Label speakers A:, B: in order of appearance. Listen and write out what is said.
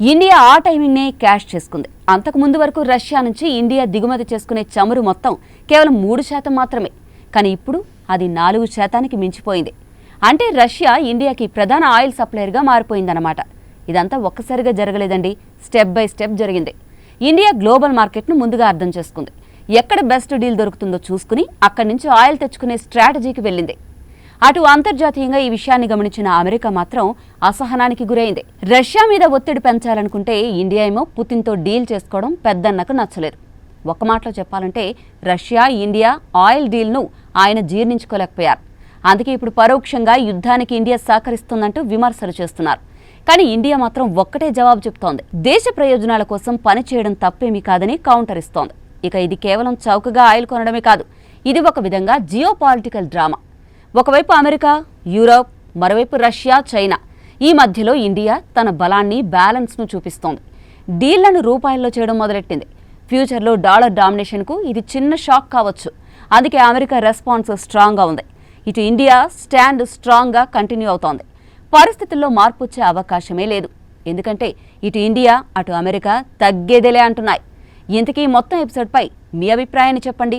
A: India ఆ టైమింగ్నే cash చేసుకుంది. అంతకు ముందు వరకు రష్యా నుంచి ఇండియా దిగుమతి చేసుకునే చమురు మొత్తం కేవలం 3% మాత్రమే. కానీ ఇప్పుడు అది 4%కి మించిపోయింది. అంటే రష్యా ఇండియాకి ప్రధాన ఆయిల్ సప్లయర్గా మారిపోయిందన్నమాట. ఇదంతా ఒక్కసారిగా జరగలేదండి, స్టెప్ బై స్టెప్ జరిగింది. ఇండియా గ్లోబల్ మార్కెట్ను ముందుగా అర్థం చేసుకుంది. ఎక్కడ బెస్ట్ డీల్ దొరుకుతుందో చూసుకుని అక్కడి నుంచి ఆయిల్ తెచ్చుకునే స్ట్రాటజీకి వెళ్ళింది. అటు అంతర్జాతీయంగా ఈ విషయాన్ని గమనించిన అమెరికా మాత్రం అసహనానికి గురైంది. రష్యా మీద ఒత్తిడి పెంచాలనుకుంటే ఇండియా ఏమో పుతిన్తో డీల్ చేసుకోవడం పెద్దన్నకు నచ్చలేదు. ఒక్క మాటలో చెప్పాలంటే రష్యా ఇండియా ఆయిల్ డీల్ను ఆయన జీర్ణించుకోలేకపోయారు. అందుకే ఇప్పుడు పరోక్షంగా యుద్ధానికి ఇండియా సహకరిస్తుందంటూ విమర్శలు చేస్తున్నారు. కానీ ఇండియా మాత్రం ఒక్కటే జవాబు చెప్తోంది. దేశ ప్రయోజనాల కోసం పనిచేయడం తప్పేమీ కాదని కౌంటర్ ఇస్తోంది. ఇక ఇది కేవలం చౌకగా ఆయిల్ కొనడమే కాదు, ఇది ఒక విధంగా జియో పాలిటికల్ డ్రామా. ఒకవైపు అమెరికా, యూరోప్, మరోవైపు రష్యా, చైనా. ఈ మధ్యలో ఇండియా తన బలాన్ని, బ్యాలెన్స్ను చూపిస్తోంది. డీళ్లను రూపాయల్లో చేయడం మొదలెట్టింది. ఫ్యూచర్లో డాలర్ డామినేషన్కు ఇది చిన్న షాక్ కావచ్చు. అందుకే అమెరికా రెస్పాన్స్ స్ట్రాంగ్గా ఉంది. ఇటు ఇండియా స్టాండ్ స్ట్రాంగ్గా కంటిన్యూ అవుతోంది. పరిస్థితుల్లో మార్పు వచ్చే అవకాశమే లేదు. ఎందుకంటే ఇటు ఇండియా, అటు అమెరికా తగ్గేదేలే అంటున్నాయి. ఇంతకీ మొత్తం ఎపిసోడ్పై మీ అభిప్రాయాన్ని చెప్పండి.